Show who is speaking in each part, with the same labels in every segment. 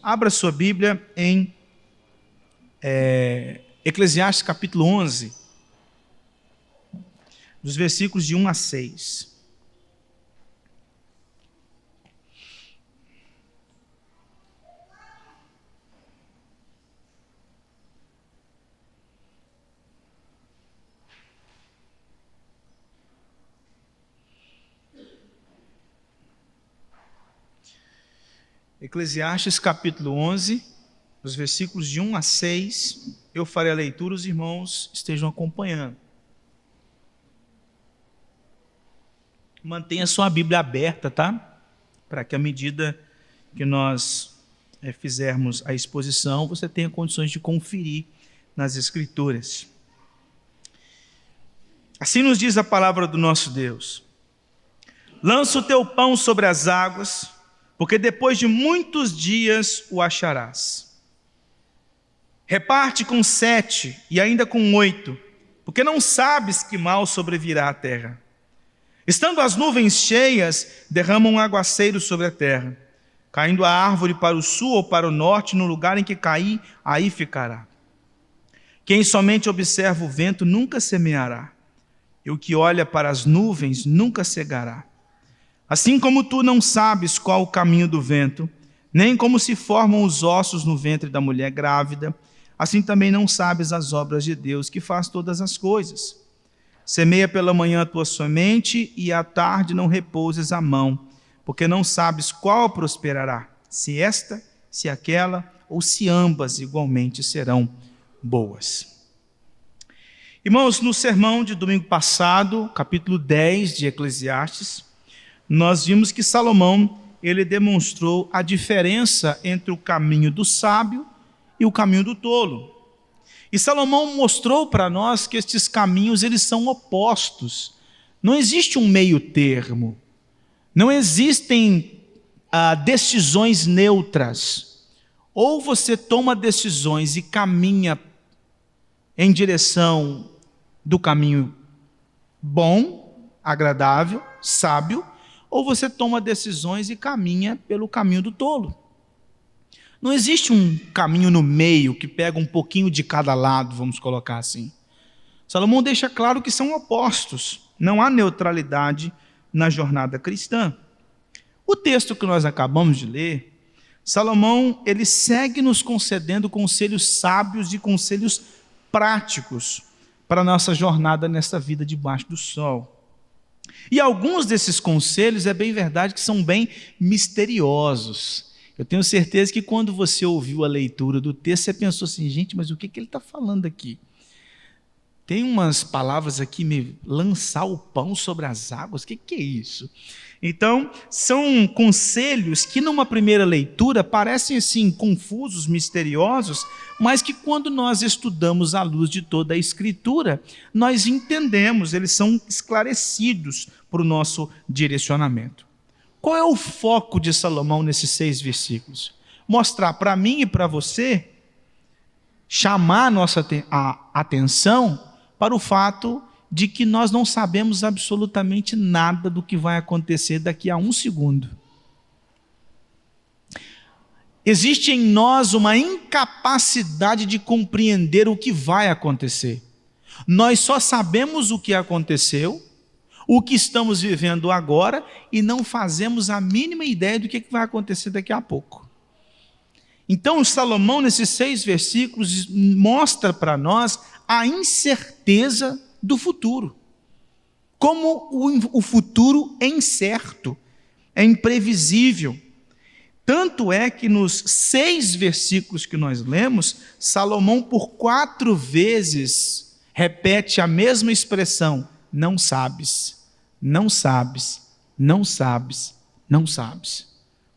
Speaker 1: Abra sua Bíblia em Eclesiastes capítulo 11, dos versículos de 1 a 6. Eclesiastes capítulo 11, dos versículos de 1 a 6, eu farei a leitura, os irmãos estejam acompanhando. Mantenha sua Bíblia aberta, tá? Para que à medida que nós fizermos a exposição, você tenha condições de conferir nas Escrituras. Assim nos diz a palavra do nosso Deus: lança o teu pão sobre as águas, porque depois de muitos dias o acharás. Reparte com 7 e ainda com 8, porque não sabes que mal sobrevirá à terra. Estando as nuvens cheias, derramam um aguaceiro sobre a terra. Caindo a árvore para o sul ou para o norte, no lugar em que cair, aí ficará. Quem somente observa o vento nunca semeará, e o que olha para as nuvens nunca cegará. Assim como tu não sabes qual o caminho do vento, nem como se formam os ossos no ventre da mulher grávida, assim também não sabes as obras de Deus, que faz todas as coisas. Semeia pela manhã a tua semente, e à tarde não repouses a mão, porque não sabes qual prosperará, se esta, se aquela, ou se ambas igualmente serão boas. Irmãos, no sermão de domingo passado, capítulo 10 de Eclesiastes, nós vimos que Salomão, ele demonstrou a diferença entre o caminho do sábio e o caminho do tolo. E Salomão mostrou para nós que estes caminhos, eles são opostos. Não existe um meio termo. Não existem decisões neutras. Ou você toma decisões e caminha em direção do caminho bom, agradável, sábio, ou você toma decisões e caminha pelo caminho do tolo. Não existe um caminho no meio que pega um pouquinho de cada lado, vamos colocar assim. Salomão deixa claro que são opostos. Não há neutralidade na jornada cristã. O texto que nós acabamos de ler, Salomão, ele segue nos concedendo conselhos sábios e conselhos práticos para a nossa jornada nesta vida debaixo do sol. E alguns desses conselhos, é bem verdade, que são bem misteriosos. Eu tenho certeza que quando você ouviu a leitura do texto, você pensou assim, gente, mas o que ele está falando aqui? Tem umas palavras aqui, lançar o pão sobre as águas, o que é isso? Então, são conselhos que numa primeira leitura parecem assim confusos, misteriosos, mas que quando nós estudamos à luz de toda a Escritura, nós entendemos, eles são esclarecidos para o nosso direcionamento. Qual é o foco de Salomão nesses 6 versículos? Mostrar para mim e para você, chamar a nossa atenção para o fato de que nós não sabemos absolutamente nada do que vai acontecer daqui a um segundo. Existe em nós uma incapacidade de compreender o que vai acontecer. Nós só sabemos o que aconteceu, o que estamos vivendo agora, e não fazemos a mínima ideia do que vai acontecer daqui a pouco. Então, Salomão, nesses 6 versículos, mostra para nós a incerteza do futuro. Como o futuro é incerto, é imprevisível. Tanto é que nos 6 versículos que nós lemos, Salomão por 4 vezes repete a mesma expressão: não sabes, não sabes, não sabes, não sabes.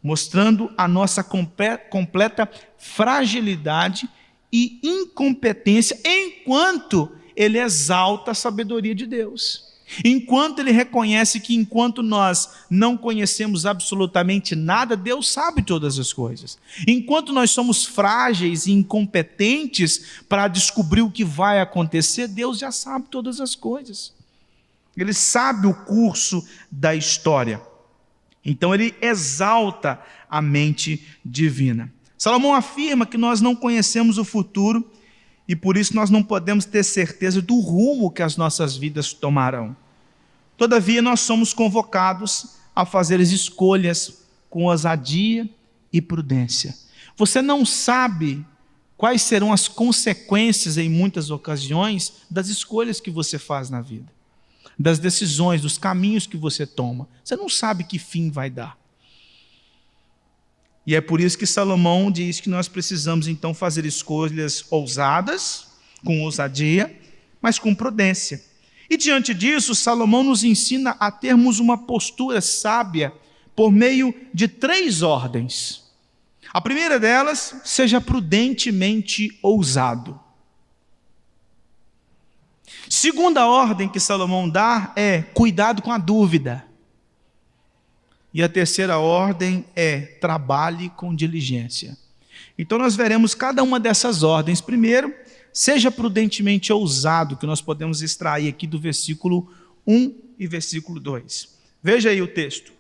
Speaker 1: Mostrando a nossa completa fragilidade e incompetência, enquanto ele exalta a sabedoria de Deus. Enquanto ele reconhece que enquanto nós não conhecemos absolutamente nada, Deus sabe todas as coisas. Enquanto nós somos frágeis e incompetentes para descobrir o que vai acontecer, Deus já sabe todas as coisas. Ele sabe o curso da história. Então ele exalta a mente divina. Salomão afirma que nós não conhecemos o futuro e por isso nós não podemos ter certeza do rumo que as nossas vidas tomarão. Todavia, nós somos convocados a fazer as escolhas com ousadia e prudência. Você não sabe quais serão as consequências, em muitas ocasiões, das escolhas que você faz na vida, das decisões, dos caminhos que você toma. Você não sabe que fim vai dar. E é por isso que Salomão diz que nós precisamos, então, fazer escolhas ousadas, com ousadia, mas com prudência. E diante disso, Salomão nos ensina a termos uma postura sábia por meio de 3 ordens. A primeira delas, seja prudentemente ousado. Segunda ordem que Salomão dá é cuidado com a dúvida. E a terceira ordem é trabalhe com diligência. Então nós veremos cada uma dessas ordens. Primeiro, seja prudentemente ousado, que nós podemos extrair aqui do versículo 1 e versículo 2. Veja aí o texto.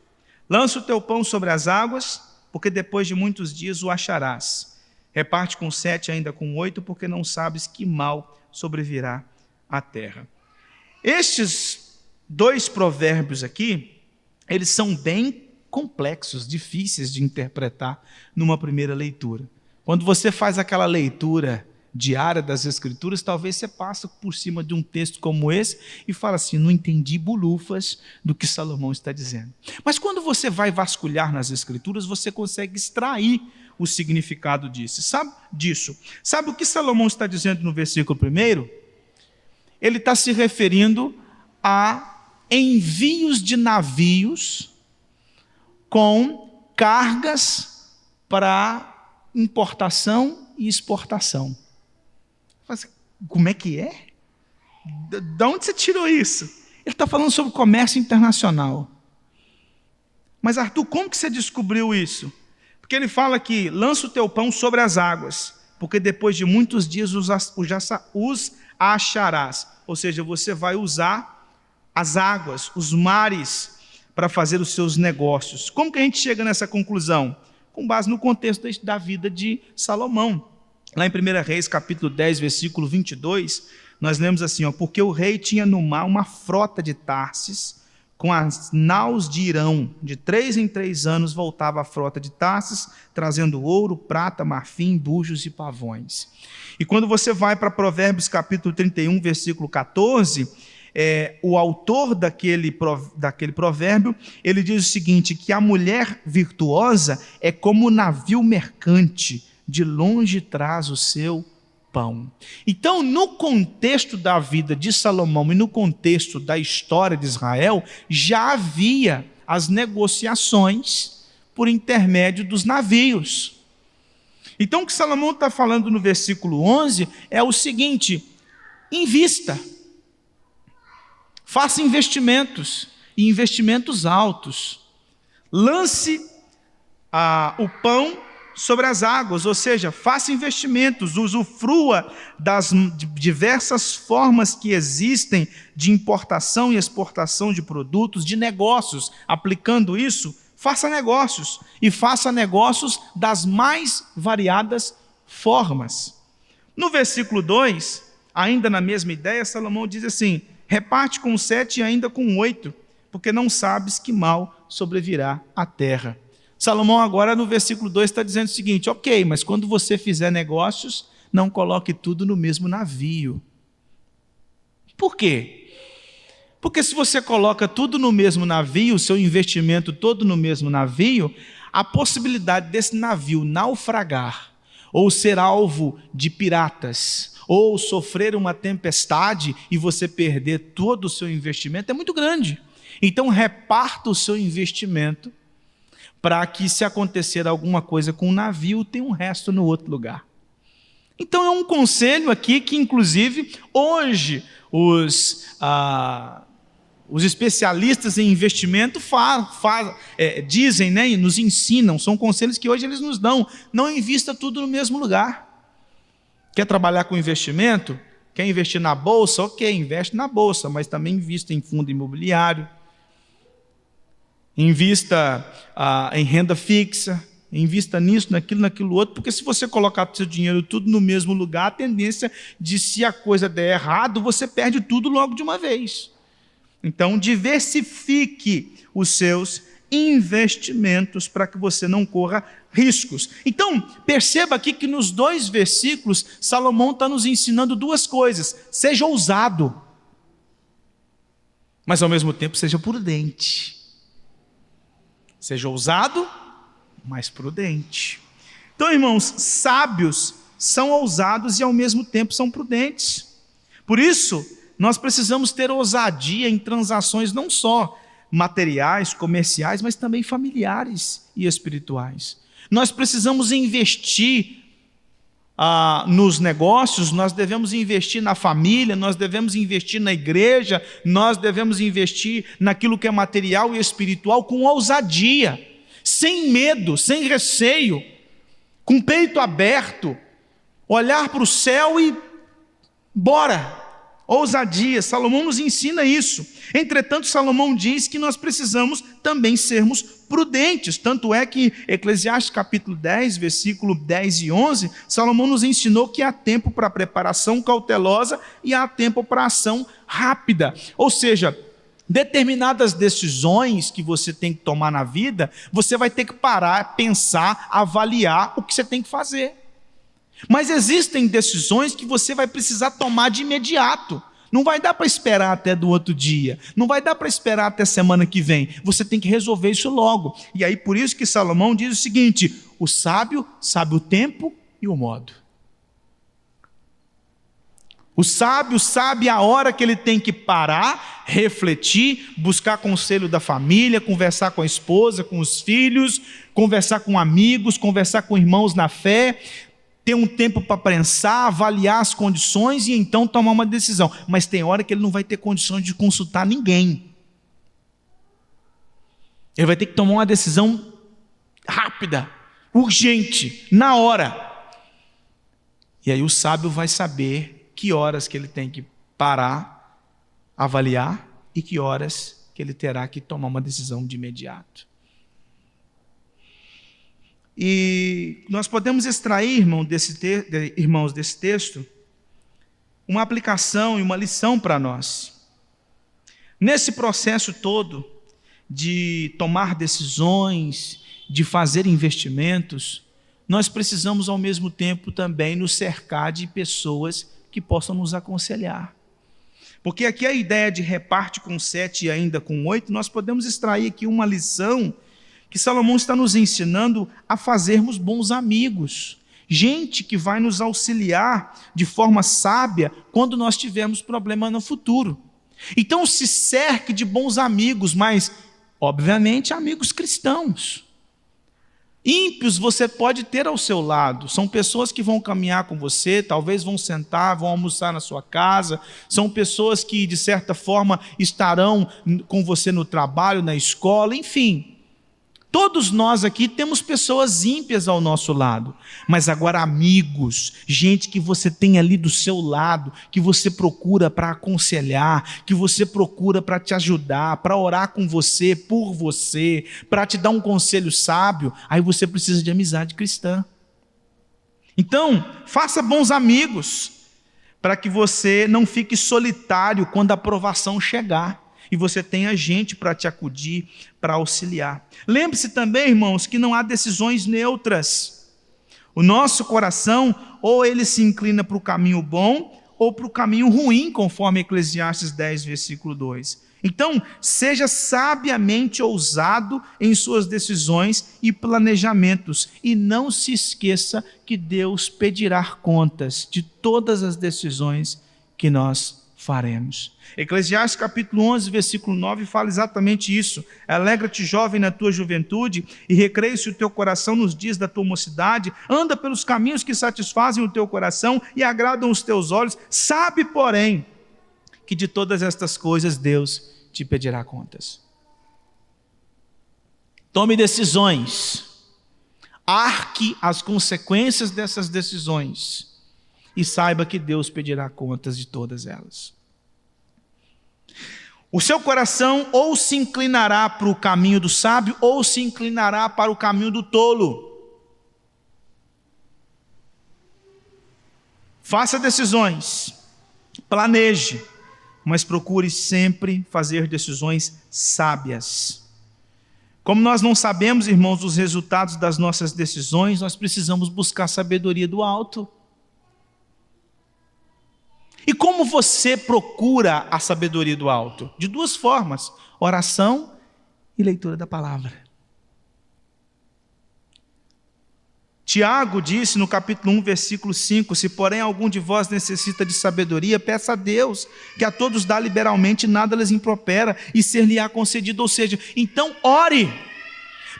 Speaker 1: Lança o teu pão sobre as águas, porque depois de muitos dias o acharás. Reparte com 7, ainda com 8, porque não sabes que mal sobrevirá à terra. Estes 2 provérbios aqui, eles são bem complexos, difíceis de interpretar numa primeira leitura. Quando você faz aquela leitura diária das Escrituras, talvez você passe por cima de um texto como esse e fala assim, não entendi bolufas do que Salomão está dizendo. Mas quando você vai vasculhar nas Escrituras, você consegue extrair o significado disso. Sabe o que Salomão está dizendo no versículo 1? Ele está se referindo a envios de navios com cargas para importação e exportação. Como é que é? De onde você tirou isso? Ele está falando sobre comércio internacional. Mas Arthur, como que você descobriu isso? Porque ele fala que lança o teu pão sobre as águas, porque depois de muitos dias os acharás. Ou seja, você vai usar as águas, os mares, para fazer os seus negócios. Como que a gente chega nessa conclusão? Com base no contexto da vida de Salomão. Lá em 1 Reis, capítulo 10, versículo 22, nós lemos assim, porque o rei tinha no mar uma frota de Tarsis, com as naus de Irão. De 3 em 3 anos voltava a frota de Tarsis, trazendo ouro, prata, marfim, bujos e pavões. E quando você vai para Provérbios, capítulo 31, versículo 14, o autor daquele provérbio, ele diz o seguinte, que a mulher virtuosa é como o navio mercante, de longe traz o seu pão. Então, no contexto da vida de Salomão e no contexto da história de Israel, já havia as negociações por intermédio dos navios. Então, o que Salomão está falando no versículo 11 é o seguinte, invista, faça investimentos, e investimentos altos, lance o pão sobre as águas, ou seja, faça investimentos, usufrua das diversas formas que existem de importação e exportação de produtos, de negócios. Aplicando isso, faça negócios, e faça negócios das mais variadas formas. No versículo 2, ainda na mesma ideia, Salomão diz assim, reparte com 7 e ainda com 8, porque não sabes que mal sobrevirá à terra. Salomão agora no versículo 2 está dizendo o seguinte, ok, mas quando você fizer negócios, não coloque tudo no mesmo navio. Por quê? Porque se você coloca tudo no mesmo navio, o seu investimento todo no mesmo navio, a possibilidade desse navio naufragar, ou ser alvo de piratas, ou sofrer uma tempestade e você perder todo o seu investimento é muito grande. Então reparta o seu investimento para que, se acontecer alguma coisa com o navio, tem um resto no outro lugar. Então, é um conselho aqui que, inclusive, hoje, os especialistas em investimento dizem, né, e nos ensinam, são conselhos que hoje eles nos dão, não invista tudo no mesmo lugar. Quer trabalhar com investimento? Quer investir na bolsa? Ok, investe na bolsa, mas também invista em fundo imobiliário, invista em renda fixa, invista nisso, naquilo outro, porque se você colocar seu dinheiro tudo no mesmo lugar, a tendência de, se a coisa der errado, você perde tudo logo de uma vez. Então, diversifique os seus investimentos para que você não corra riscos. Então, perceba aqui que nos 2 versículos, Salomão está nos ensinando 2 coisas. Seja ousado, mas ao mesmo tempo seja prudente. Seja ousado, mas prudente. Então, irmãos, sábios são ousados e ao mesmo tempo são prudentes. Por isso, nós precisamos ter ousadia em transações não só materiais, comerciais, mas também familiares e espirituais. Nós precisamos investir nos negócios, nós devemos investir na família, nós devemos investir na igreja, nós devemos investir naquilo que é material e espiritual com ousadia, sem medo, sem receio, com peito aberto, olhar para o céu e bora, ousadia. Salomão nos ensina isso. Entretanto, Salomão diz que nós precisamos também sermos prudentes, tanto é que Eclesiastes capítulo 10, versículo 10 e 11, Salomão nos ensinou que há tempo para preparação cautelosa e há tempo para ação rápida. Ou seja, determinadas decisões que você tem que tomar na vida, você vai ter que parar, pensar, avaliar o que você tem que fazer. Mas existem decisões que você vai precisar tomar de imediato. Não vai dar para esperar até do outro dia. Não vai dar para esperar até semana que vem. Você tem que resolver isso logo. E aí por isso que Salomão diz o seguinte: o sábio sabe o tempo e o modo. O sábio sabe a hora que ele tem que parar, refletir, buscar conselho da família, conversar com a esposa, com os filhos, conversar com amigos, conversar com irmãos na fé, ter um tempo para pensar, avaliar as condições e então tomar uma decisão. Mas tem hora que ele não vai ter condições de consultar ninguém. Ele vai ter que tomar uma decisão rápida, urgente, na hora. E aí o sábio vai saber que horas que ele tem que parar, avaliar e que horas que ele terá que tomar uma decisão de imediato. E nós podemos extrair, irmãos, desse texto, uma aplicação e uma lição para nós. Nesse processo todo de tomar decisões, de fazer investimentos, nós precisamos ao mesmo tempo também nos cercar de pessoas que possam nos aconselhar. Porque aqui a ideia de reparte com 7 e ainda com 8, nós podemos extrair aqui uma lição que Salomão está nos ensinando a fazermos bons amigos, gente que vai nos auxiliar de forma sábia quando nós tivermos problema no futuro. Então se cerque de bons amigos, mas obviamente amigos cristãos. Ímpios você pode ter ao seu lado, são pessoas que vão caminhar com você, talvez vão sentar, vão almoçar na sua casa, são pessoas que de certa forma estarão com você no trabalho, na escola, enfim. Todos nós aqui temos pessoas ímpias ao nosso lado, mas agora amigos, gente que você tem ali do seu lado, que você procura para aconselhar, que você procura para te ajudar, para orar com você, por você, para te dar um conselho sábio, aí você precisa de amizade cristã. Então, faça bons amigos, para que você não fique solitário quando a provação chegar. E você tenha gente para te acudir, para auxiliar. Lembre-se também, irmãos, que não há decisões neutras. O nosso coração, ou ele se inclina para o caminho bom, ou para o caminho ruim, conforme Eclesiastes 10, versículo 2. Então, seja sabiamente ousado em suas decisões e planejamentos, e não se esqueça que Deus pedirá contas de todas as decisões que nós faremos. Eclesiastes capítulo 11, versículo 9 fala exatamente isso. Alegra-te, jovem, na tua juventude, e recreia-se o teu coração nos dias da tua mocidade. Anda pelos caminhos que satisfazem o teu coração e agradam os teus olhos. Sabe, porém, que de todas estas coisas Deus te pedirá contas. Tome decisões. Arque as consequências dessas decisões. E saiba que Deus pedirá contas de todas elas. O seu coração ou se inclinará para o caminho do sábio, ou se inclinará para o caminho do tolo. Faça decisões, planeje, mas procure sempre fazer decisões sábias. Como nós não sabemos, irmãos, os resultados das nossas decisões, nós precisamos buscar sabedoria do alto. E como você procura a sabedoria do alto? De duas formas: oração e leitura da palavra. Tiago disse no capítulo 1, versículo 5: se porém algum de vós necessita de sabedoria, peça a Deus, que a todos dá liberalmente, nada lhes impropera, e ser-lhe-á concedido. Ou seja, então ore,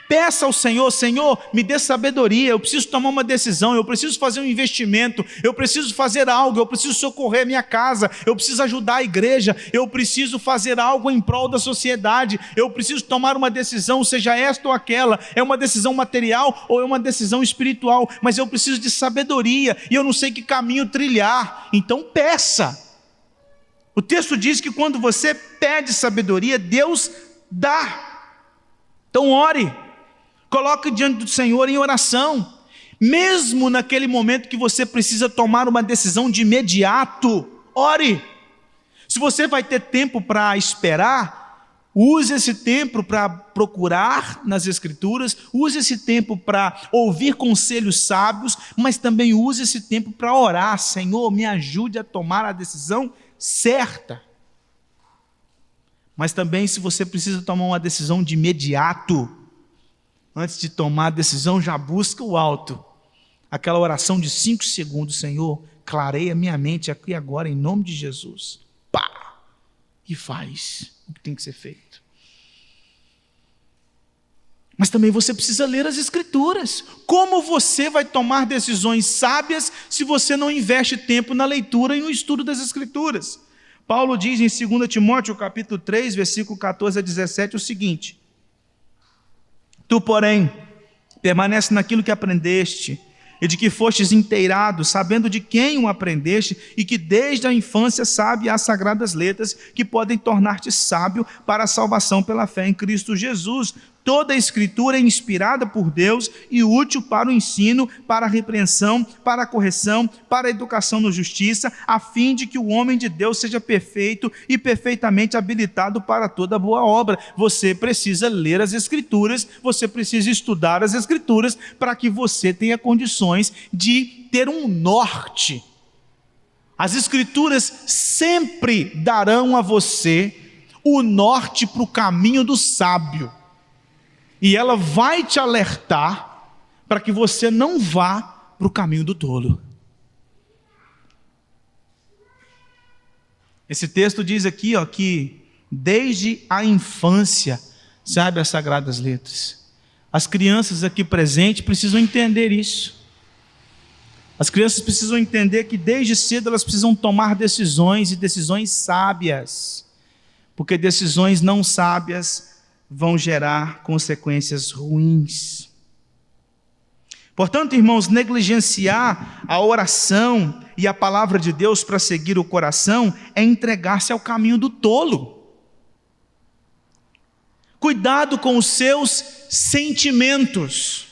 Speaker 1: peça ao Senhor: Senhor, me dê sabedoria, eu preciso tomar uma decisão, eu preciso fazer um investimento, eu preciso fazer algo, eu preciso socorrer a minha casa, eu preciso ajudar a igreja, eu preciso fazer algo em prol da sociedade, eu preciso tomar uma decisão, seja esta ou aquela, é uma decisão material ou é uma decisão espiritual, mas eu preciso de sabedoria, e eu não sei que caminho trilhar. Então peça. O texto diz que quando você pede sabedoria, Deus dá. Então ore. Coloque diante do Senhor em oração, mesmo naquele momento que você precisa tomar uma decisão de imediato, ore. Se você vai ter tempo para esperar, use esse tempo para procurar nas Escrituras, use esse tempo para ouvir conselhos sábios, mas também use esse tempo para orar: Senhor, me ajude a tomar a decisão certa. Mas também, se você precisa tomar uma decisão de imediato, antes de tomar a decisão, já busca o alto. Aquela oração de 5 segundos: Senhor, clareia minha mente aqui agora, em nome de Jesus. Pá! E faz o que tem que ser feito. Mas também você precisa ler as Escrituras. Como você vai tomar decisões sábias se você não investe tempo na leitura e no estudo das Escrituras? Paulo diz em 2 Timóteo, capítulo 3, versículo 14 a 17, o seguinte: tu, porém, permanece naquilo que aprendeste e de que fostes inteirado, sabendo de quem o aprendeste, e que desde a infância sabe as sagradas letras, que podem tornar-te sábio para a salvação pela fé em Cristo Jesus. Toda a Escritura é inspirada por Deus e útil para o ensino, para a repreensão, para a correção, para a educação na justiça, a fim de que o homem de Deus seja perfeito e perfeitamente habilitado para toda boa obra. Você precisa ler as Escrituras, você precisa estudar as Escrituras, para que você tenha condições de ter um norte. As Escrituras sempre darão a você o norte para o caminho do sábio. E ela vai te alertar para que você não vá para o caminho do tolo. Esse texto diz aqui, que desde a infância sabe as sagradas letras. As crianças aqui presentes precisam entender isso. As crianças precisam entender que desde cedo elas precisam tomar decisões, e decisões sábias, porque decisões não sábias vão gerar consequências ruins. Portanto, irmãos, negligenciar a oração e a palavra de Deus para seguir o coração é entregar-se ao caminho do tolo. Cuidado com os seus sentimentos.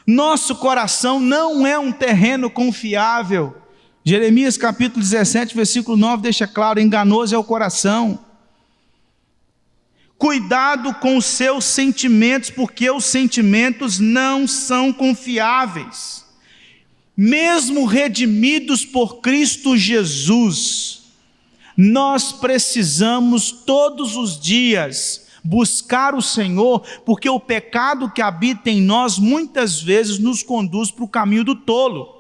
Speaker 1: Nosso coração não é um terreno confiável. Jeremias capítulo 17, versículo 9 deixa claro: enganoso é o coração. Cuidado com os seus sentimentos, porque os sentimentos não são confiáveis. Mesmo redimidos por Cristo Jesus, nós precisamos todos os dias buscar o Senhor, porque o pecado que habita em nós muitas vezes nos conduz para o caminho do tolo.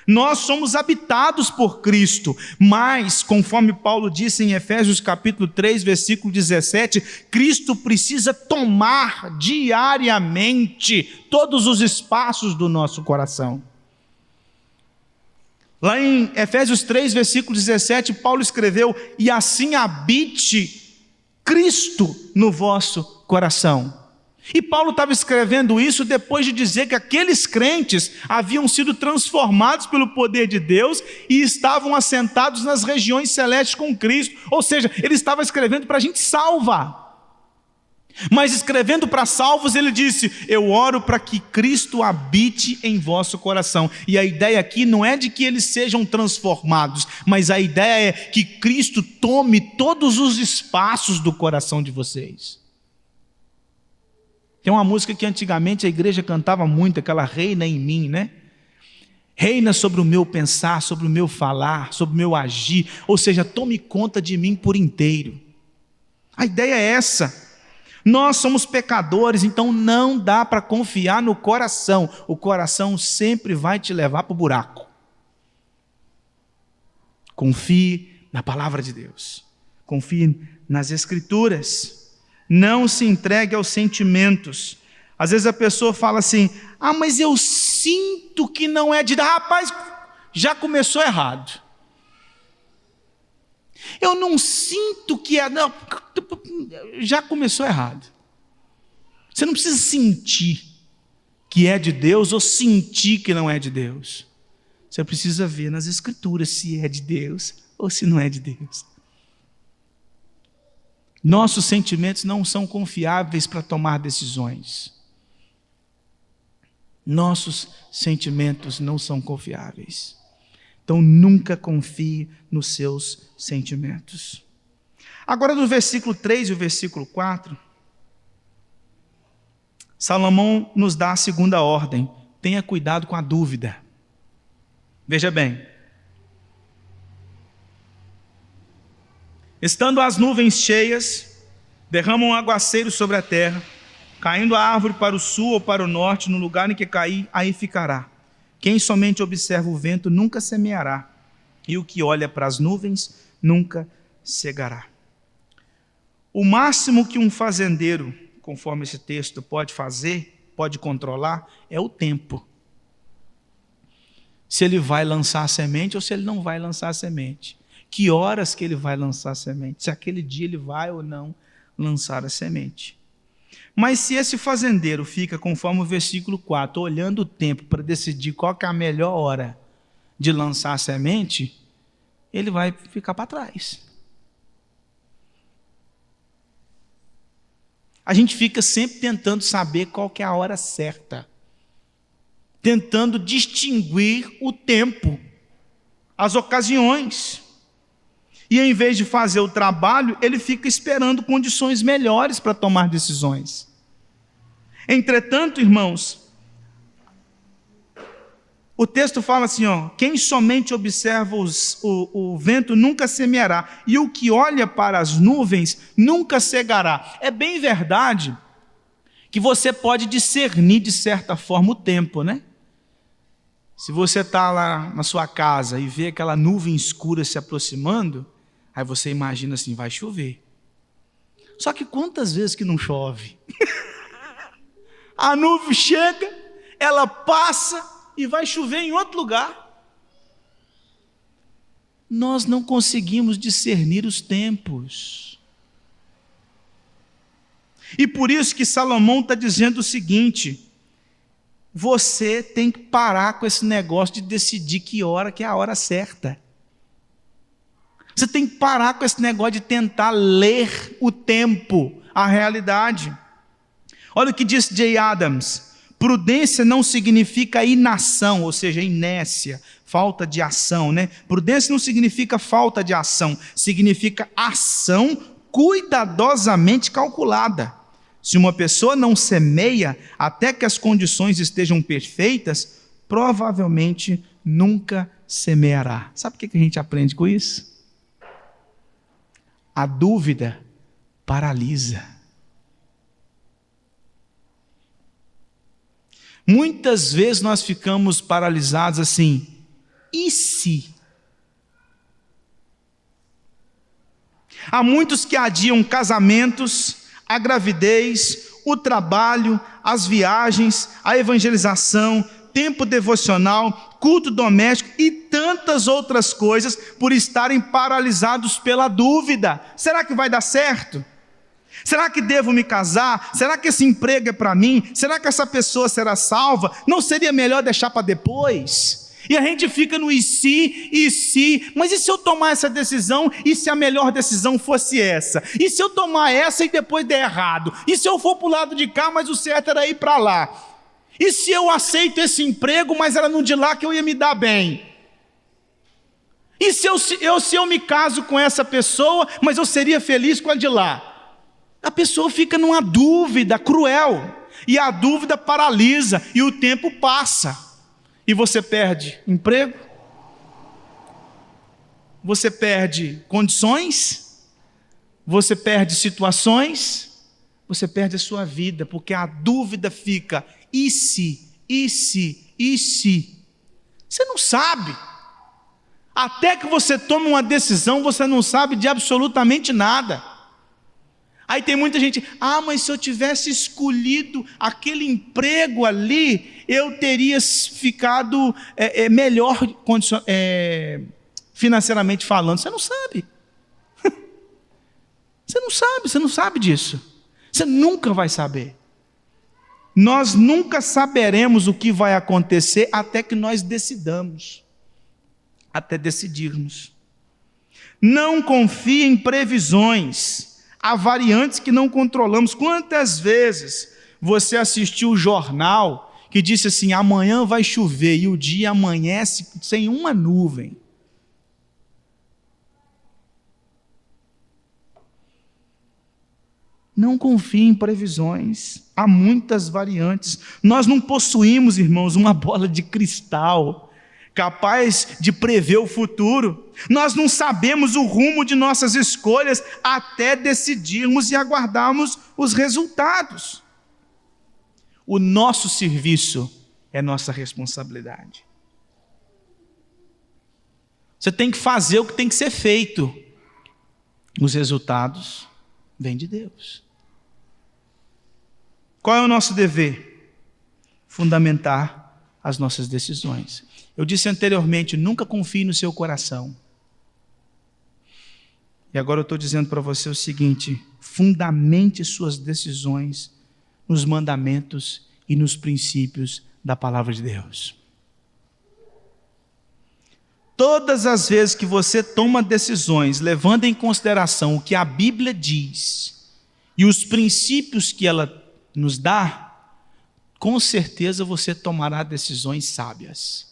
Speaker 1: Nós somos habitados por Cristo, mas, conforme Paulo disse em Efésios capítulo 3, versículo 17, Cristo precisa tomar diariamente todos os espaços do nosso coração. Lá em Efésios 3, versículo 17, Paulo escreveu: e assim habite Cristo no vosso coração. E Paulo estava escrevendo isso depois de dizer que aqueles crentes haviam sido transformados pelo poder de Deus e estavam assentados nas regiões celestes com Cristo. Ou seja, ele estava escrevendo para a gente salva. Mas escrevendo para salvos, ele disse: eu oro para que Cristo habite em vosso coração. E a ideia aqui não é de que eles sejam transformados, mas a ideia é que Cristo tome todos os espaços do coração de vocês. Tem uma música que antigamente a igreja cantava muito, aquela reina em mim, né? Reina sobre o meu pensar, sobre o meu falar, sobre o meu agir, ou seja, tome conta de mim por inteiro. A ideia é essa. Nós somos pecadores, então não dá para confiar no coração. O coração sempre vai te levar para o buraco. Confie na palavra de Deus. Confie nas Escrituras. Não se entregue aos sentimentos. Às vezes a pessoa fala assim: ah, mas eu sinto que não é de Deus. Rapaz, já começou errado. Eu não sinto que é... Não, já começou errado. Você não precisa sentir que é de Deus ou sentir que não é de Deus. Você precisa ver nas Escrituras se é de Deus ou se não é de Deus. Nossos sentimentos não são confiáveis para tomar decisões. Nossos sentimentos não são confiáveis. Então nunca confie nos seus sentimentos. Agora no versículo 3 e o versículo 4, Salomão nos dá a segunda ordem: tenha cuidado com a dúvida. Veja bem. Estando as nuvens cheias, derramam um aguaceiro sobre a terra, caindo a árvore para o sul ou para o norte, no lugar em que cair, aí ficará. Quem somente observa o vento nunca semeará, e o que olha para as nuvens nunca cegará. O máximo que um fazendeiro, conforme esse texto, pode fazer, pode controlar, é o tempo. Se ele vai lançar a semente ou se ele não vai lançar a semente. Que horas que ele vai lançar a semente, se aquele dia ele vai ou não lançar a semente. Mas se esse fazendeiro fica, conforme o versículo 4, olhando o tempo para decidir qual que é a melhor hora de lançar a semente, ele vai ficar para trás. A gente fica sempre tentando saber qual que é a hora certa, tentando distinguir o tempo, as ocasiões. E em vez de fazer o trabalho, ele fica esperando condições melhores para tomar decisões. Entretanto, irmãos, o texto fala assim, quem somente observa o vento nunca semeará, e o que olha para as nuvens nunca cegará. É bem verdade que você pode discernir de certa forma o tempo, né? Se você está lá na sua casa e vê aquela nuvem escura se aproximando, aí você imagina assim, vai chover. Só que quantas vezes que não chove? A nuvem chega, ela passa e vai chover em outro lugar. Nós não conseguimos discernir os tempos. E por isso que Salomão está dizendo o seguinte: você tem que parar com esse negócio de decidir que hora que é a hora certa. Você tem que parar com esse negócio de tentar ler o tempo, a realidade. Olha o que diz Jay Adams: prudência não significa inação, ou seja, inércia, falta de ação, né? Prudência não significa falta de ação, significa ação cuidadosamente calculada. Se uma pessoa não semeia até que as condições estejam perfeitas, provavelmente nunca semeará. Sabe o que a gente aprende com isso? A dúvida paralisa. Muitas vezes nós ficamos paralisados assim, e se? Há muitos que adiam casamentos, a gravidez, o trabalho, as viagens, a evangelização, tempo devocional, culto doméstico e tantas outras coisas por estarem paralisados pela dúvida. Será que vai dar certo? Será que devo me casar? Será que esse emprego é para mim? Será que essa pessoa será salva? Não seria melhor deixar para depois? E a gente fica no e se, mas e se eu tomar essa decisão e se a melhor decisão fosse essa? E se eu tomar essa e depois der errado? E se eu for para o lado de cá, mas o certo era ir para lá? E se eu aceito esse emprego, mas era no de lá que eu ia me dar bem? E se eu me caso com essa pessoa, mas eu seria feliz com a de lá? A pessoa fica numa dúvida cruel, e a dúvida paralisa, e o tempo passa. E você perde emprego, você perde condições, você perde situações, você perde a sua vida, porque a dúvida fica, e se? Você não sabe. Até que você tome uma decisão, você não sabe de absolutamente nada. Aí tem muita gente, mas se eu tivesse escolhido aquele emprego ali, eu teria ficado melhor financeiramente falando. Você não sabe. Você não sabe disso. Você nunca vai saber. Nós nunca saberemos o que vai acontecer até que nós decidamos. Até decidirmos. Não confie em previsões. Há variantes que não controlamos. Quantas vezes você assistiu o jornal que disse assim, amanhã vai chover, e o dia amanhece sem uma nuvem? Não confie em previsões. Há muitas variantes. Nós não possuímos, irmãos, uma bola de cristal capaz de prever o futuro. Nós não sabemos o rumo de nossas escolhas até decidirmos e aguardarmos os resultados. O nosso serviço é nossa responsabilidade. Você tem que fazer o que tem que ser feito. Os resultados vêm de Deus. Qual é o nosso dever? Fundamentar as nossas decisões. Eu disse anteriormente, nunca confie no seu coração. E agora eu estou dizendo para você o seguinte, fundamente suas decisões nos mandamentos e nos princípios da palavra de Deus. Todas as vezes que você toma decisões, levando em consideração o que a Bíblia diz e os princípios que ela nos dá, com certeza você tomará decisões sábias.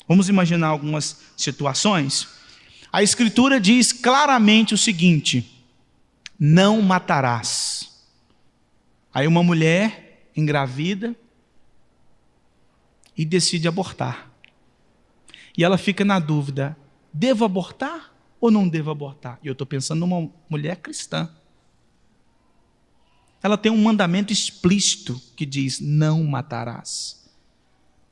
Speaker 1: Vamos imaginar algumas situações. A Escritura diz claramente o seguinte, não matarás. Aí uma mulher engravida e decide abortar. E ela fica na dúvida, devo abortar ou não devo abortar? E eu estou pensando numa mulher cristã. Ela tem um mandamento explícito que diz, não matarás.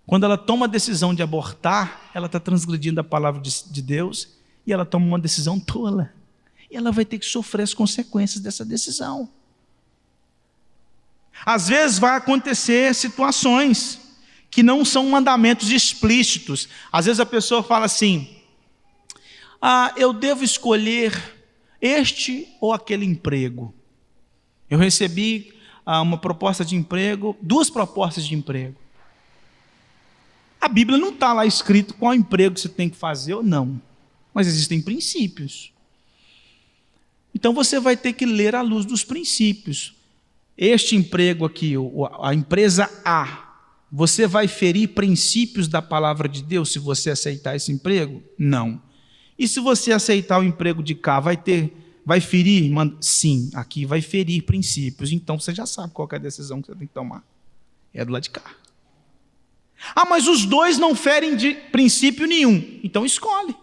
Speaker 1: Quando ela toma a decisão de abortar, ela está transgredindo a palavra de Deus e ela toma uma decisão tola. E ela vai ter que sofrer as consequências dessa decisão. Às vezes vai acontecer situações que não são mandamentos explícitos. Às vezes a pessoa fala assim, eu devo escolher este ou aquele emprego. Eu recebi uma proposta de emprego, 2 propostas de emprego. A Bíblia não está lá escrito qual emprego você tem que fazer ou não, mas existem princípios. Então você vai ter que ler à luz dos princípios. Este emprego aqui, a empresa A, você vai ferir princípios da palavra de Deus se você aceitar esse emprego? Não. E se você aceitar o emprego de cá, vai ferir? Sim, aqui vai ferir princípios. Então você já sabe qual é a decisão que você tem que tomar. É do lado de cá. Mas os dois não ferem de princípio nenhum. Então escolhe.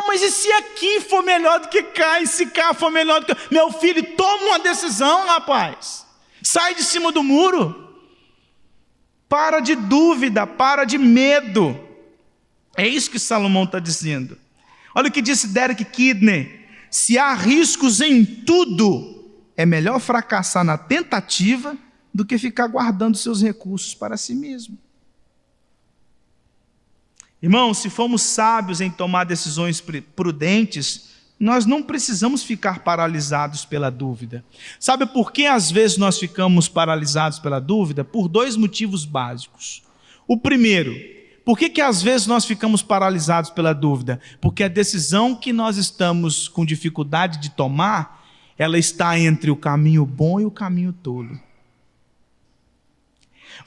Speaker 1: Mas e se aqui for melhor do que cá? E se cá for melhor do que... Meu filho, toma uma decisão, rapaz. Sai de cima do muro. Para de dúvida, para de medo. É isso que Salomão está dizendo. Olha o que disse Derek Kidney. Se há riscos em tudo, é melhor fracassar na tentativa do que ficar guardando seus recursos para si mesmo. Irmãos, se formos sábios em tomar decisões prudentes, nós não precisamos ficar paralisados pela dúvida. Sabe por que às vezes nós ficamos paralisados pela dúvida? Por dois motivos básicos. O primeiro, por que às vezes nós ficamos paralisados pela dúvida? Porque a decisão que nós estamos com dificuldade de tomar, ela está entre o caminho bom e o caminho tolo.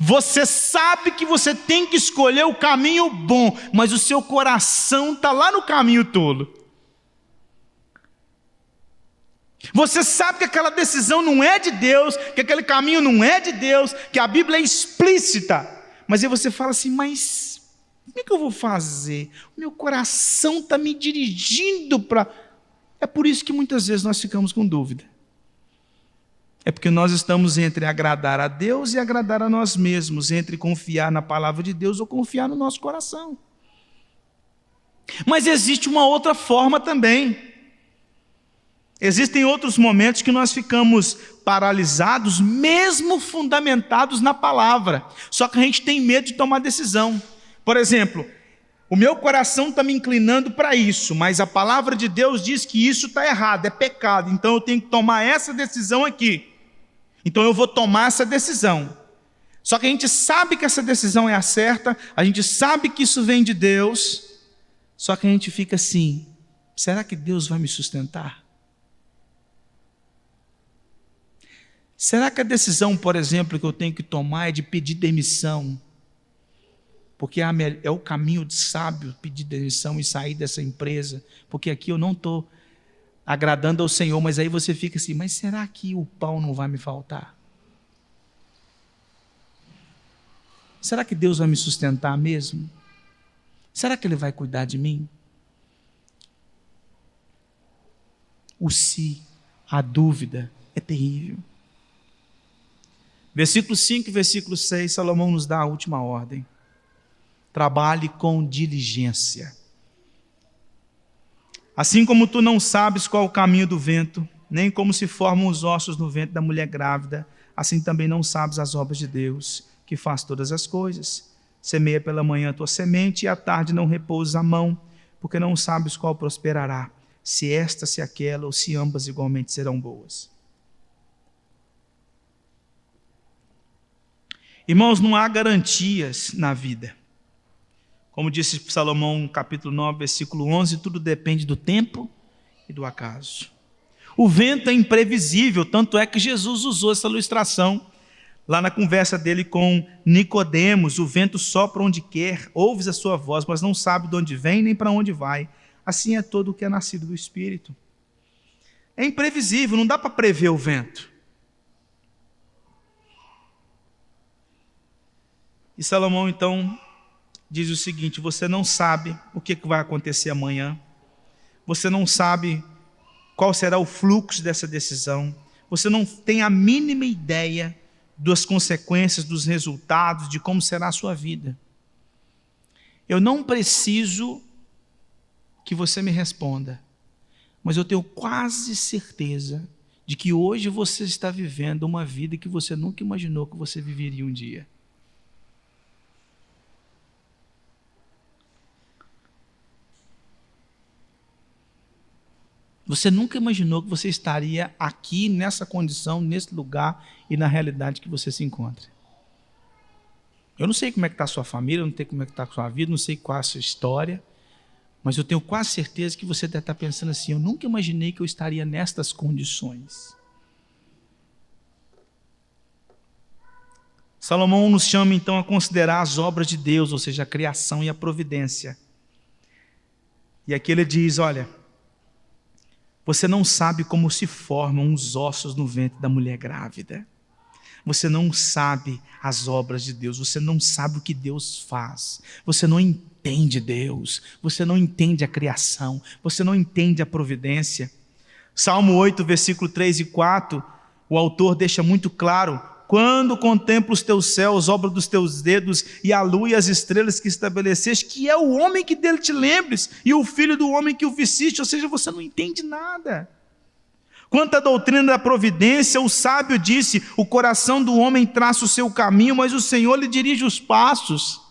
Speaker 1: Você sabe que você tem que escolher o caminho bom, mas o seu coração está lá no caminho tolo. Você sabe que aquela decisão não é de Deus, que aquele caminho não é de Deus, que a Bíblia é explícita. Mas aí você fala assim, mas o que eu vou fazer? O meu coração está me dirigindo para... É por isso que muitas vezes nós ficamos com dúvida. É porque nós estamos entre agradar a Deus e agradar a nós mesmos, entre confiar na palavra de Deus ou confiar no nosso coração. Mas existe uma outra forma também. Existem outros momentos que nós ficamos paralisados, mesmo fundamentados na palavra. Só que a gente tem medo de tomar decisão. Por exemplo, o meu coração está me inclinando para isso, mas a palavra de Deus diz que isso está errado, é pecado. Então eu tenho que tomar essa decisão aqui. Então eu vou tomar essa decisão. Só que a gente sabe que essa decisão é a certa, a gente sabe que isso vem de Deus, só que a gente fica assim, será que Deus vai me sustentar? Será que a decisão, por exemplo, que eu tenho que tomar é de pedir demissão? Porque é o caminho de sábio pedir demissão e sair dessa empresa, porque aqui eu não estou agradando ao Senhor, mas aí você fica assim, mas será que o pão não vai me faltar? Será que Deus vai me sustentar mesmo? Será que Ele vai cuidar de mim? O se, a dúvida é terrível. Versículo 5 e versículo 6, Salomão nos dá a última ordem. Trabalhe com diligência. Assim como tu não sabes qual é o caminho do vento, nem como se formam os ossos no ventre da mulher grávida, assim também não sabes as obras de Deus, que faz todas as coisas. Semeia pela manhã a tua semente, e à tarde não repousas a mão, porque não sabes qual prosperará, se esta, se aquela, ou se ambas igualmente serão boas. Irmãos, não há garantias na vida. Como disse Salomão, capítulo 9, versículo 11, tudo depende do tempo e do acaso. O vento é imprevisível, tanto é que Jesus usou essa ilustração lá na conversa dele com Nicodemos. O vento sopra onde quer, ouves a sua voz, mas não sabe de onde vem nem para onde vai. Assim é todo o que é nascido do Espírito. É imprevisível, não dá para prever o vento. E Salomão, então, diz o seguinte, você não sabe o que vai acontecer amanhã, você não sabe qual será o fluxo dessa decisão, você não tem a mínima ideia das consequências, dos resultados, de como será a sua vida. Eu não preciso que você me responda, mas eu tenho quase certeza de que hoje você está vivendo uma vida que você nunca imaginou que você viveria um dia. Você nunca imaginou que você estaria aqui, nessa condição, nesse lugar e na realidade que você se encontra. Eu não sei como é que está a sua família, eu não sei como é que está a sua vida, não sei qual é a sua história, mas eu tenho quase certeza que você deve estar pensando assim, eu nunca imaginei que eu estaria nestas condições. Salomão nos chama então a considerar as obras de Deus, ou seja, a criação e a providência. E aqui ele diz, olha, você não sabe como se formam os ossos no ventre da mulher grávida. Você não sabe as obras de Deus. Você não sabe o que Deus faz. Você não entende Deus. Você não entende a criação. Você não entende a providência. Salmo 8, versículo 3 e 4, o autor deixa muito claro, quando contemplo os teus céus, obra dos teus dedos, e a lua e as estrelas que estabeleceste, que é o homem que dele te lembres, e o filho do homem que o vestiste, ou seja, você não entende nada. Quanto à doutrina da providência, o sábio disse, o coração do homem traça o seu caminho, mas o Senhor lhe dirige os passos.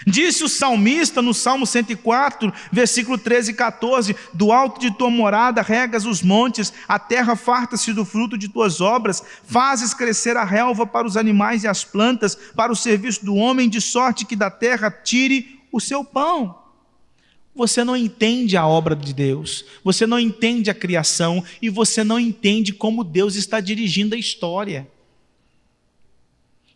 Speaker 1: Disse o salmista no Salmo 104, versículo 13 e 14: do alto de tua morada regas os montes, a terra farta-se do fruto de tuas obras, fazes crescer a relva para os animais e as plantas, para o serviço do homem, de sorte que da terra tire o seu pão. Você não entende a obra de Deus, você não entende a criação e você não entende como Deus está dirigindo a história.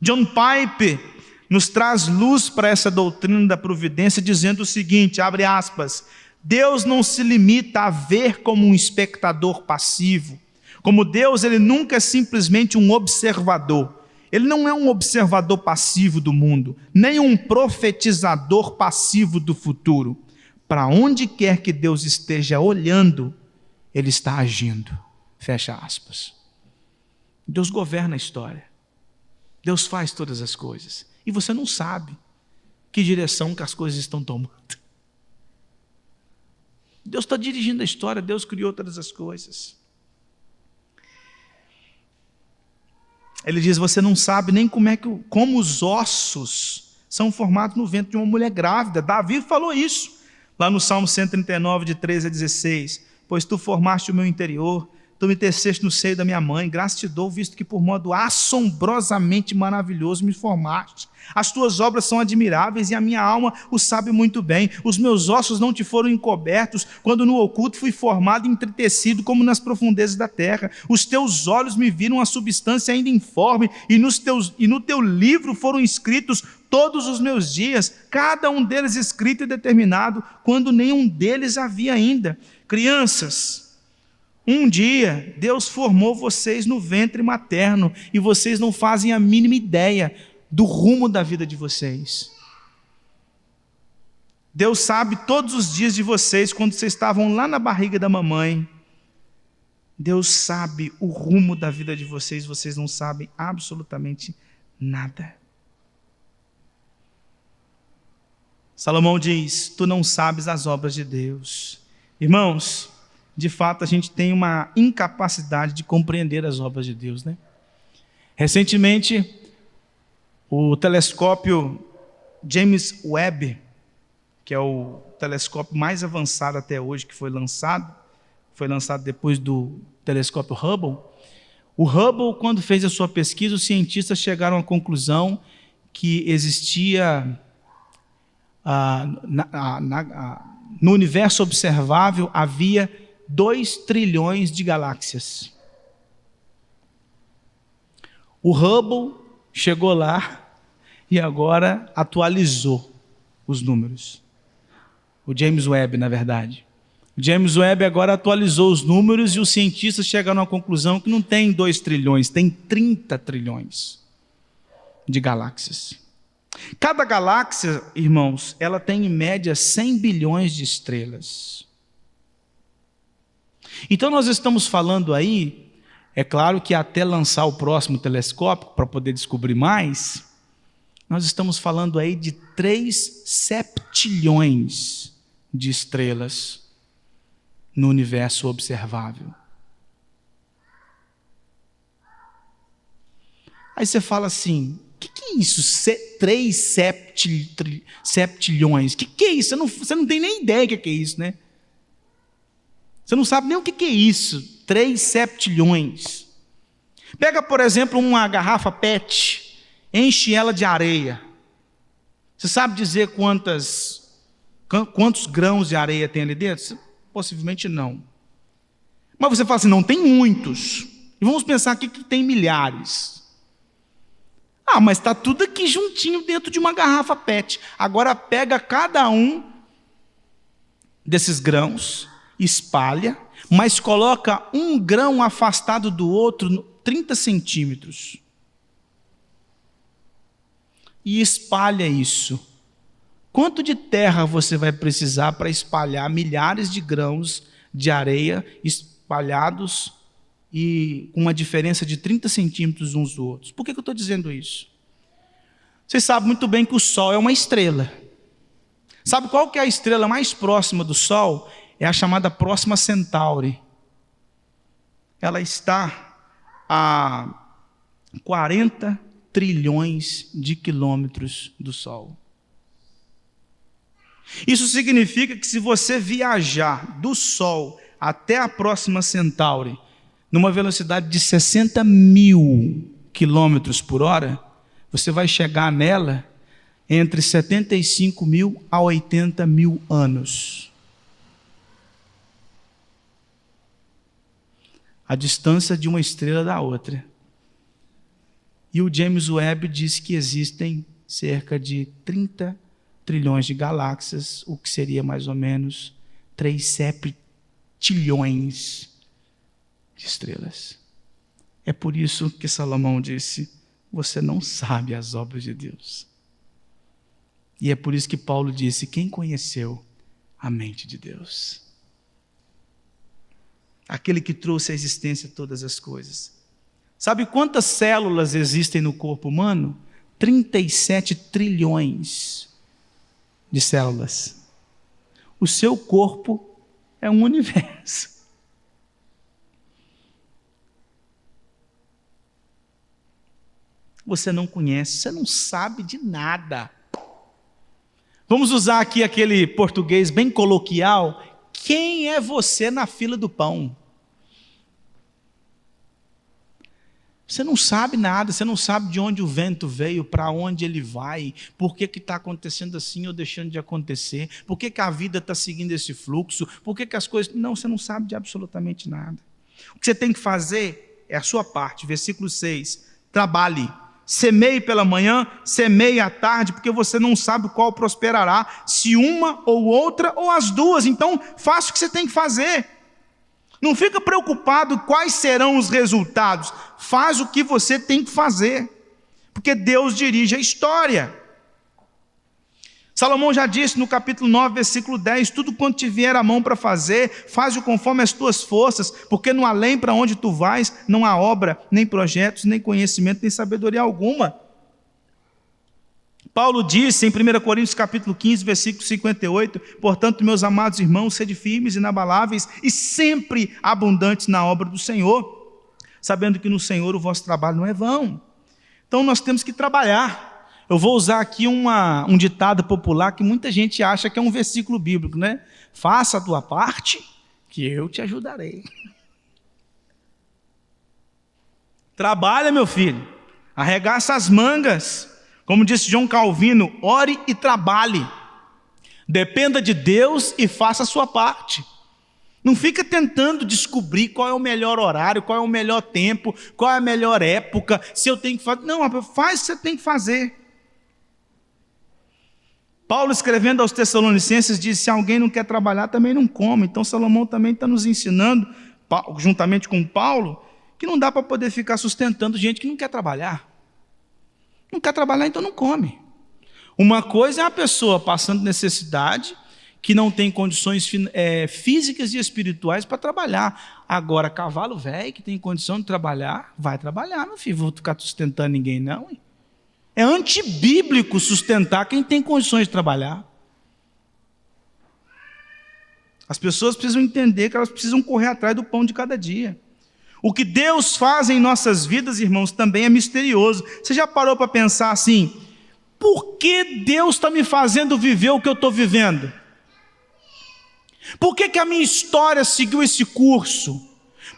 Speaker 1: John Piper nos traz luz para essa doutrina da providência, dizendo o seguinte, abre aspas: Deus não se limita a ver como um espectador passivo. Como Deus, ele nunca é simplesmente um observador. Ele não é um observador passivo do mundo, nem um profetizador passivo do futuro. Para onde quer que Deus esteja olhando, Ele está agindo. Fecha aspas. Deus governa a história. Deus faz todas as coisas. E você não sabe que direção que as coisas estão tomando. Deus está dirigindo a história, Deus criou todas as coisas. Ele diz, você não sabe nem como os ossos são formados no ventre de uma mulher grávida. Davi falou isso, lá no Salmo 139, de 13 a 16. Pois tu formaste o meu interior, tu me teceste no seio da minha mãe, graças te dou, visto que por modo assombrosamente maravilhoso me formaste. As tuas obras são admiráveis e a minha alma o sabe muito bem. Os meus ossos não te foram encobertos, quando no oculto fui formado e entretecido como nas profundezas da terra. Os teus olhos me viram a substância ainda informe, e no teu livro foram escritos todos os meus dias, cada um deles escrito e determinado, quando nenhum deles havia ainda. Crianças, um dia Deus formou vocês no ventre materno e vocês não fazem a mínima ideia do rumo da vida de vocês. Deus sabe todos os dias de vocês, quando vocês estavam lá na barriga da mamãe. Deus sabe o rumo da vida de vocês, vocês não sabem absolutamente nada. Salomão diz, tu não sabes as obras de Deus. Irmãos, de fato a gente tem uma incapacidade de compreender as obras de Deus, né? Recentemente, o telescópio James Webb, que é o telescópio mais avançado até hoje que foi lançado depois do telescópio Hubble. O Hubble, quando fez a sua pesquisa, os cientistas chegaram à conclusão que existia, no universo observável, havia 2 trilhões de galáxias. O Hubble chegou lá e agora atualizou os números. O James Webb, na verdade. O James Webb agora atualizou os números e os cientistas chegaram à conclusão que não tem 2 trilhões, tem 30 trilhões de galáxias. Cada galáxia, irmãos, ela tem em média 100 bilhões de estrelas. Então nós estamos falando aí, é claro que até lançar o próximo telescópio, para poder descobrir mais, nós estamos falando aí de 3 septilhões de estrelas no universo observável. Aí você fala assim, o que é isso? 3 septilhões? O que é isso? Você não tem nem ideia do que é isso, né? Você não sabe nem o que é isso. 3 septilhões. Pega, por exemplo, uma garrafa PET, enche ela de areia. Você sabe dizer quantos grãos de areia tem ali dentro? Possivelmente não. Mas você fala assim, não, tem muitos. E vamos pensar aqui que tem milhares. Mas está tudo aqui juntinho dentro de uma garrafa PET. Agora pega cada um desses grãos, espalha, mas coloca um grão afastado do outro, 30 centímetros. E espalha isso. Quanto de terra você vai precisar para espalhar milhares de grãos de areia espalhados e com uma diferença de 30 centímetros uns dos outros? Por que eu estou dizendo isso? Vocês sabem muito bem que o Sol é uma estrela. Sabe qual que é a estrela mais próxima do Sol? É a chamada Próxima Centauri. Ela está a 40 trilhões de quilômetros do Sol. Isso significa que se você viajar do Sol até a próxima Centauri, numa velocidade de 60.000 quilômetros por hora, você vai chegar nela entre 75.000 a 80.000 anos. A distância de uma estrela da outra. E o James Webb diz que existem cerca de 30 trilhões de galáxias, o que seria mais ou menos 3 septilhões de estrelas. É por isso que Salomão disse: você não sabe as obras de Deus. E é por isso que Paulo disse: quem conheceu a mente de Deus? Aquele que trouxe à existência todas as coisas. Sabe quantas células existem no corpo humano? 37 trilhões de células. O seu corpo é um universo. Você não conhece, você não sabe de nada. Vamos usar aqui aquele português bem coloquial. Quem é você na fila do pão? Você não sabe nada, você não sabe de onde o vento veio, para onde ele vai, por que está acontecendo assim ou deixando de acontecer, por que a vida está seguindo esse fluxo, por que as coisas... Não, você não sabe de absolutamente nada. O que você tem que fazer é a sua parte. Versículo 6, trabalhe, semeie pela manhã, semeie à tarde, porque você não sabe qual prosperará, se uma ou outra ou as duas. Então, faça o que você tem que fazer. Não fica preocupado quais serão os resultados. Faz o que você tem que fazer, porque Deus dirige a história. Salomão já disse no capítulo 9, versículo 10, tudo quanto te vier a mão para fazer, faz-o conforme as tuas forças, porque no além para onde tu vais, não há obra, nem projetos, nem conhecimento, nem sabedoria alguma. Paulo disse em 1 Coríntios capítulo 15, versículo 58, portanto, meus amados irmãos, sede firmes, inabaláveis e sempre abundantes na obra do Senhor, sabendo que no Senhor o vosso trabalho não é vão. Então nós temos que trabalhar. Eu vou usar aqui um ditado popular que muita gente acha que é um versículo bíblico, né? Faça a tua parte, que eu te ajudarei. Trabalha, meu filho, arregaça as mangas. Como disse João Calvino, ore e trabalhe. Dependa de Deus e faça a sua parte. Não fica tentando descobrir qual é o melhor horário, qual é o melhor tempo, qual é a melhor época, se eu tenho que fazer. Não, faz o que você tem que fazer. Paulo, escrevendo aos Tessalonicenses, diz: se alguém não quer trabalhar, também não come. Então Salomão também está nos ensinando, juntamente com Paulo, que não dá para poder ficar sustentando gente que não quer trabalhar. Não quer trabalhar, então não come. Uma coisa é a pessoa passando necessidade, que não tem condições físicas e espirituais para trabalhar. Agora, cavalo velho que tem condição de trabalhar, vai trabalhar, meu filho. Vou ficar sustentando ninguém, não. Hein? É antibíblico sustentar quem tem condições de trabalhar. As pessoas precisam entender que elas precisam correr atrás do pão de cada dia. O que Deus faz em nossas vidas, irmãos, também é misterioso. Você já parou para pensar assim: por que Deus está me fazendo viver o que eu estou vivendo? Por que a minha história seguiu esse curso?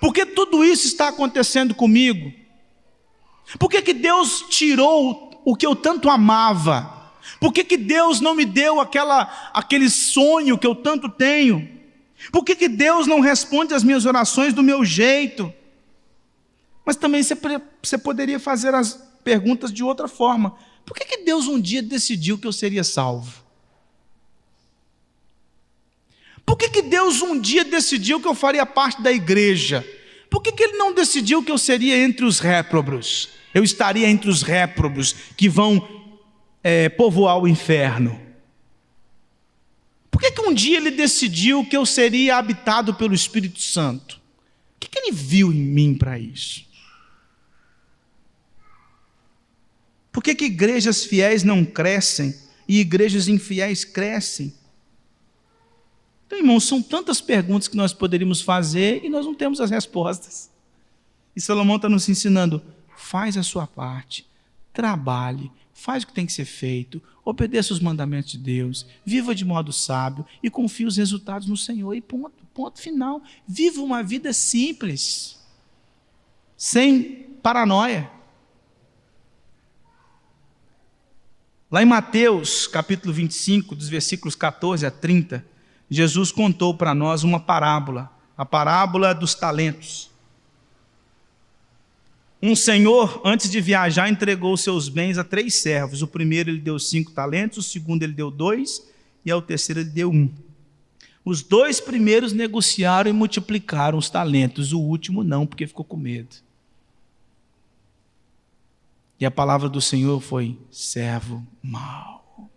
Speaker 1: Por que tudo isso está acontecendo comigo? Por que Deus tirou o que eu tanto amava? Por que Deus não me deu aquele sonho que eu tanto tenho? Por que Deus não responde às minhas orações do meu jeito? Mas também você poderia fazer as perguntas de outra forma. Por que Deus um dia decidiu que eu seria salvo? Por que Deus um dia decidiu que eu faria parte da igreja? Por que Ele não decidiu que eu seria entre os réprobos? Eu estaria entre os réprobos que vão povoar o inferno. Por que um dia Ele decidiu que eu seria habitado pelo Espírito Santo? O que Ele viu em mim para isso? Por que igrejas fiéis não crescem e igrejas infiéis crescem? Então, irmãos, são tantas perguntas que nós poderíamos fazer e nós não temos as respostas. E Salomão está nos ensinando: faz a sua parte, trabalhe, faz o que tem que ser feito, obedeça os mandamentos de Deus, viva de modo sábio e confie os resultados no Senhor. E ponto final. Viva uma vida simples, sem paranoia. Lá em Mateus, capítulo 25, dos versículos 14 a 30, Jesus contou para nós uma parábola, a parábola dos talentos. Um senhor, antes de viajar, entregou seus bens a 3 servos. O primeiro ele deu 5 talentos, o segundo ele deu 2 e ao terceiro ele deu 1. Os 2 primeiros negociaram e multiplicaram os talentos, o último não, porque ficou com medo. E a palavra do Senhor foi: servo mau.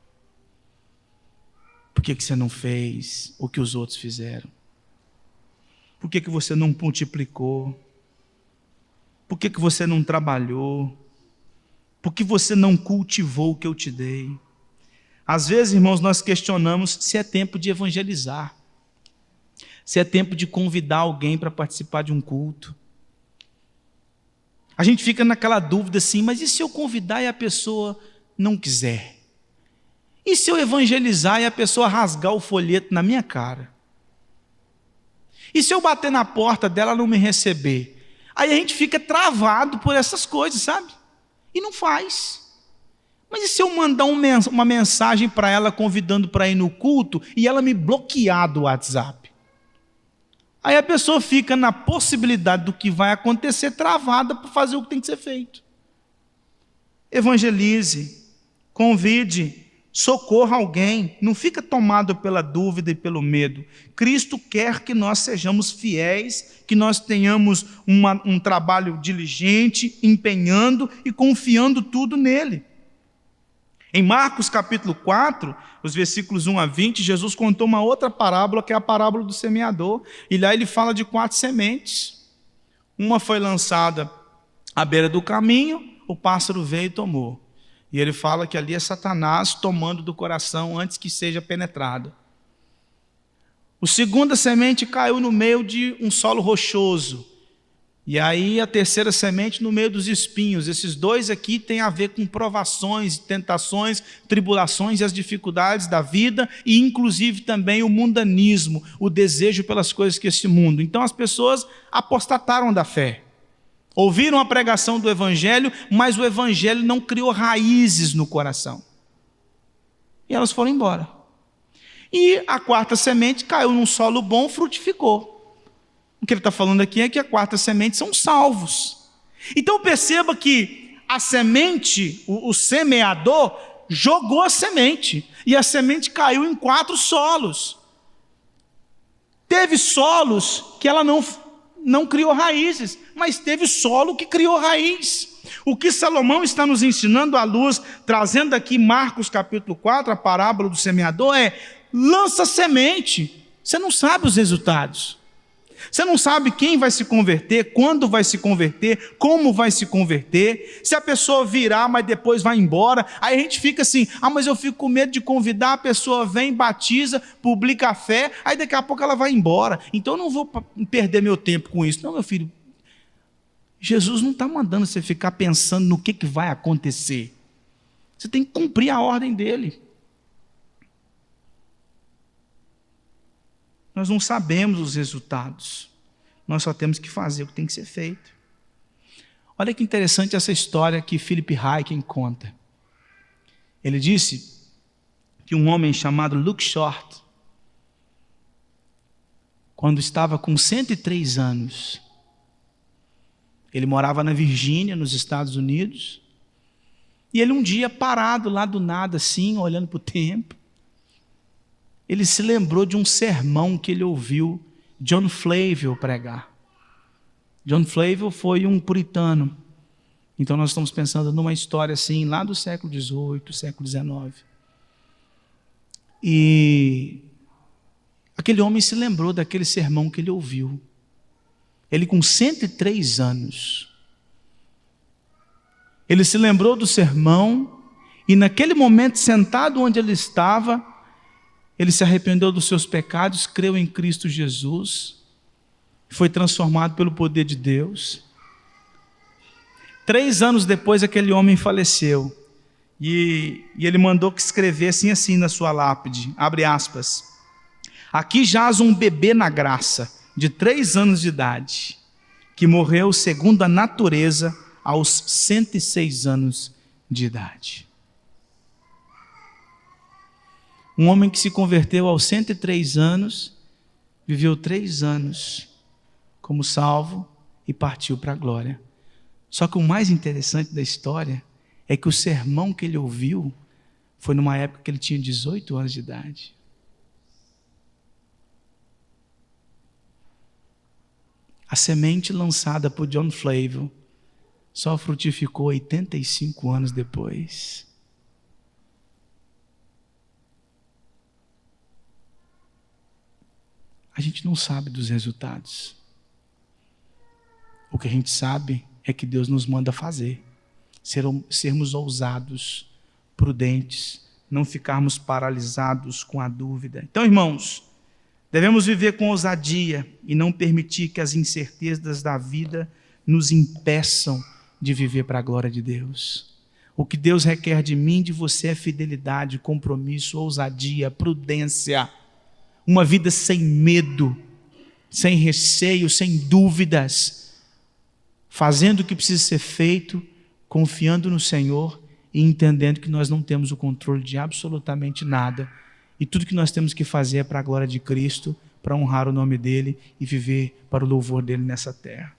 Speaker 1: Por que você não fez o que os outros fizeram? Por que você não multiplicou? Por que você não trabalhou? Por que você não cultivou o que eu te dei? Às vezes, irmãos, nós questionamos se é tempo de evangelizar, se é tempo de convidar alguém para participar de um culto. A gente fica naquela dúvida assim, mas e se eu convidar e a pessoa não quiser? E se eu evangelizar e a pessoa rasgar o folheto na minha cara? E se eu bater na porta dela e não me receber? Aí a gente fica travado por essas coisas, sabe? E não faz. Mas e se eu mandar uma mensagem para ela convidando para ir no culto e ela me bloquear do WhatsApp? Aí a pessoa fica na possibilidade do que vai acontecer, travada para fazer o que tem que ser feito. Evangelize, convide, socorra alguém, não fica tomado pela dúvida e pelo medo. Cristo quer que nós sejamos fiéis, que nós tenhamos um trabalho diligente, empenhando e confiando tudo nele. Em Marcos capítulo 4, os versículos 1 a 20, Jesus contou uma outra parábola, que é a parábola do semeador, e lá ele fala de 4 sementes. Uma foi lançada à beira do caminho, o pássaro veio e tomou. E ele fala que ali é Satanás tomando do coração antes que seja penetrado. A segunda semente caiu no meio de um solo rochoso. E aí a terceira semente no meio dos espinhos. Esses 2 aqui têm a ver com provações, tentações, tribulações e as dificuldades da vida, e inclusive também o mundanismo, o desejo pelas coisas que esse mundo. Então as pessoas apostataram da fé. Ouviram a pregação do evangelho, mas o evangelho não criou raízes no coração. E elas foram embora. E a 4ª semente caiu num solo bom, frutificou. O que ele está falando aqui é que a 4ª semente são salvos. Então perceba que a semente, o semeador, jogou a semente. E a semente caiu em 4 solos. Teve solos que ela não criou raízes, mas teve solo que criou raiz. O que Salomão está nos ensinando à luz, trazendo aqui Marcos capítulo 4, a parábola do semeador, é: lança semente. Você não sabe os resultados. Você não sabe quem vai se converter, quando vai se converter, como vai se converter, se a pessoa virar, mas depois vai embora. Aí a gente fica assim: mas eu fico com medo de convidar, a pessoa vem, batiza, publica a fé, aí daqui a pouco ela vai embora. Então eu não vou perder meu tempo com isso. Não, meu filho, Jesus não está mandando você ficar pensando no que vai acontecer. Você tem que cumprir a ordem dele. Nós não sabemos os resultados. Nós só temos que fazer o que tem que ser feito. Olha que interessante essa história que Philip Ryken conta. Ele disse que um homem chamado Luke Short, quando estava com 103 anos, ele morava na Virgínia, nos Estados Unidos, e ele um dia parado lá do nada assim, olhando para o tempo, ele se lembrou de um sermão que ele ouviu John Flavel pregar. John Flavel foi um puritano. Então nós estamos pensando numa história assim, lá do século XVIII, século XIX. E aquele homem se lembrou daquele sermão que ele ouviu. Ele com 103 anos. Ele se lembrou do sermão e naquele momento, sentado onde ele estava, ele se arrependeu dos seus pecados, creu em Cristo Jesus, foi transformado pelo poder de Deus. 3 anos depois, aquele homem faleceu. E ele mandou que escrevesse assim na sua lápide, abre aspas: aqui jaz um bebê na graça, de 3 anos de idade, que morreu segundo a natureza aos 106 anos de idade. Um homem que se converteu aos 103 anos, viveu 3 anos como salvo e partiu para a glória. Só que o mais interessante da história é que o sermão que ele ouviu foi numa época que ele tinha 18 anos de idade. A semente lançada por John Flavel só frutificou 85 anos depois. A gente não sabe dos resultados. O que a gente sabe é que Deus nos manda fazer. Sermos ousados, prudentes, não ficarmos paralisados com a dúvida. Então, irmãos, devemos viver com ousadia e não permitir que as incertezas da vida nos impeçam de viver para a glória de Deus. O que Deus requer de mim e de você é fidelidade, compromisso, ousadia, prudência, uma vida sem medo, sem receio, sem dúvidas, fazendo o que precisa ser feito, confiando no Senhor e entendendo que nós não temos o controle de absolutamente nada. E tudo que nós temos que fazer é para a glória de Cristo, para honrar o nome dEle e viver para o louvor dEle nessa terra.